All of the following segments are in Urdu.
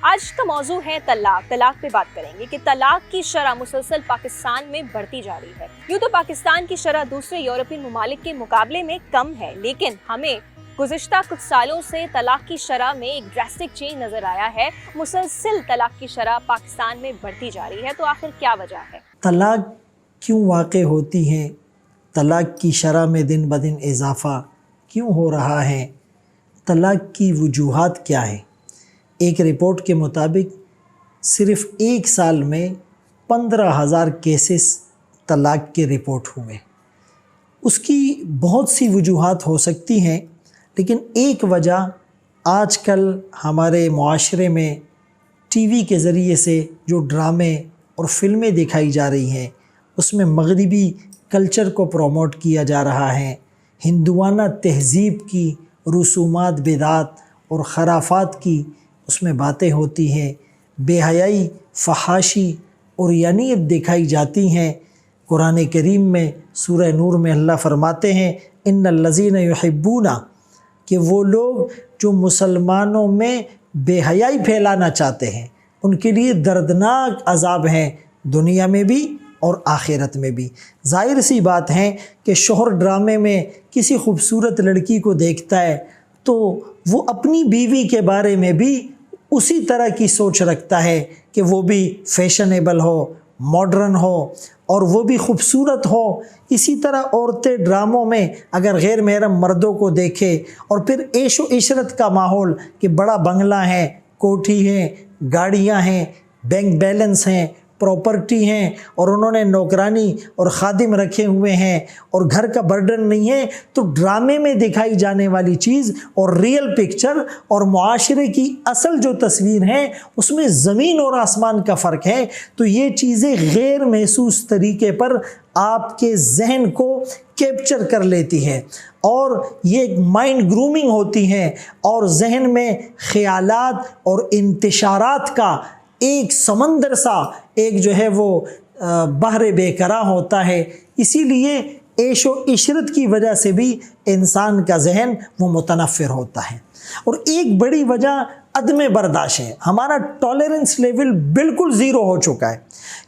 آج کا موضوع ہے طلاق پہ بات کریں گے کہ طلاق کی شرح مسلسل پاکستان میں بڑھتی جا رہی ہے۔ یوں تو پاکستان کی شرح دوسرے یورپین ممالک کے مقابلے میں کم ہے، لیکن ہمیں گزشتہ کچھ سالوں سے طلاق کی شرح میں ایک ڈراسٹک چینج نظر آیا ہے۔ مسلسل طلاق کی شرح پاکستان میں بڑھتی جا رہی ہے، تو آخر کیا وجہ ہے؟ طلاق کیوں واقع ہوتی ہیں؟ طلاق کی شرح میں دن بدن اضافہ کیوں ہو رہا ہے؟ طلاق کی وجوہات کیا ہیں؟ ایک رپورٹ کے مطابق صرف ایک سال میں 15,000 کیسز طلاق کے رپورٹ ہوئے۔ اس کی بہت سی وجوہات ہو سکتی ہیں، لیکن ایک وجہ آج کل ہمارے معاشرے میں ٹی وی کے ذریعے سے جو ڈرامے اور فلمیں دکھائی جا رہی ہیں، اس میں مغربی کلچر کو پروموٹ کیا جا رہا ہے۔ ہندوانہ تہذیب کی رسومات، بدعات اور خرافات کی اس میں باتیں ہوتی ہیں، بے حیائی، فحاشی اور یانیت دکھائی جاتی ہیں۔ قرآن کریم میں سورہ نور میں اللہ فرماتے ہیں ان الذین یحبون، کہ وہ لوگ جو مسلمانوں میں بے حیائی پھیلانا چاہتے ہیں ان کے لیے دردناک عذاب ہیں، دنیا میں بھی اور آخرت میں بھی۔ ظاہر سی بات ہے کہ شوہر ڈرامے میں کسی خوبصورت لڑکی کو دیکھتا ہے تو وہ اپنی بیوی کے بارے میں بھی اسی طرح کی سوچ رکھتا ہے کہ وہ بھی فیشنیبل ہو، ماڈرن ہو اور وہ بھی خوبصورت ہو۔ اسی طرح عورتیں ڈراموں میں اگر غیر محرم مردوں کو دیکھے اور پھر عیش و عشرت کا ماحول کہ بڑا بنگلہ ہے، کوٹھی ہے، گاڑیاں ہیں، بینک بیلنس ہیں، پراپرٹی ہیں اور انہوں نے نوکرانی اور خادم رکھے ہوئے ہیں اور گھر کا برڈن نہیں ہے، تو ڈرامے میں دکھائی جانے والی چیز اور ریئل پکچر اور معاشرے کی اصل جو تصویر ہے اس میں زمین اور آسمان کا فرق ہے۔ تو یہ چیزیں غیر محسوس طریقے پر آپ کے ذہن کو کیپچر کر لیتی ہے اور یہ ایک مائنڈ گرومنگ ہوتی ہے اور ذہن میں خیالات اور انتشارات کا ایک سمندر سا ایک جو ہے وہ بحر بے قرار ہوتا ہے۔ اسی لیے عیش و عشرت کی وجہ سے بھی انسان کا ذہن وہ متنفر ہوتا ہے۔ اور ایک بڑی وجہ عدم برداشت ہے، ہمارا ٹالرنس لیول بالکل زیرو ہو چکا ہے،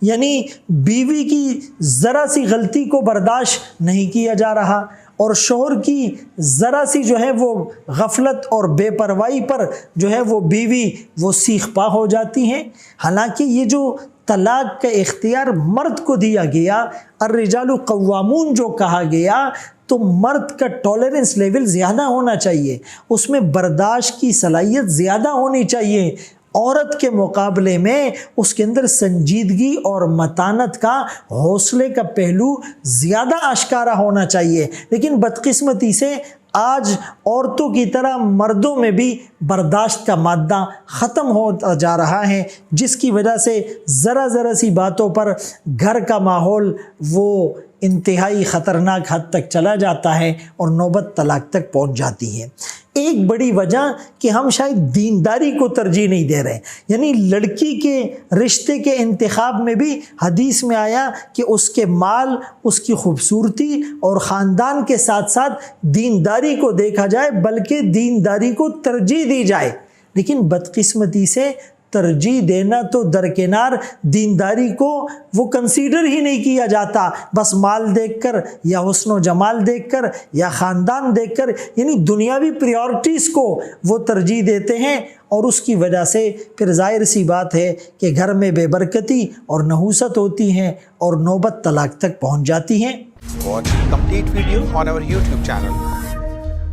یعنی بیوی کی ذرا سی غلطی کو برداشت نہیں کیا جا رہا اور شوہر کی ذرا سی جو ہے وہ غفلت اور بے پرواہی پر جو ہے وہ بیوی وہ سیخ پا ہو جاتی ہیں۔ حالانکہ یہ جو طلاق کا اختیار مرد کو دیا گیا، الرجال قوامون جو کہا گیا، تو مرد کا ٹالرنس لیول زیادہ ہونا چاہیے، اس میں برداشت کی صلاحیت زیادہ ہونی چاہیے۔ عورت کے مقابلے میں اس کے اندر سنجیدگی اور متانت کا، حوصلے کا پہلو زیادہ آشکارا ہونا چاہیے۔ لیکن بدقسمتی سے آج عورتوں کی طرح مردوں میں بھی برداشت کا مادہ ختم ہوتا جا رہا ہے، جس کی وجہ سے ذرا سی باتوں پر گھر کا ماحول وہ انتہائی خطرناک حد تک چلا جاتا ہے اور نوبت طلاق تک پہنچ جاتی ہے۔ ایک بڑی وجہ کہ ہم شاید دینداری کو ترجیح نہیں دے رہے، یعنی لڑکی کے رشتے کے انتخاب میں بھی حدیث میں آیا کہ اس کے مال، اس کی خوبصورتی اور خاندان کے ساتھ ساتھ دینداری کو دیکھا جائے، بلکہ دینداری کو ترجیح دی جائے۔ لیکن بدقسمتی سے ترجیح دینا تو درکنار، دینداری کو وہ کنسیڈر ہی نہیں کیا جاتا، بس مال دیکھ کر یا حسن و جمال دیکھ کر یا خاندان دیکھ کر، یعنی دنیاوی پریورٹیز کو وہ ترجیح دیتے ہیں اور اس کی وجہ سے پھر ظاہر سی بات ہے کہ گھر میں بے برکتی اور نحوست ہوتی ہیں اور نوبت طلاق تک پہنچ جاتی ہیں۔ Watch complete video on our YouTube channel.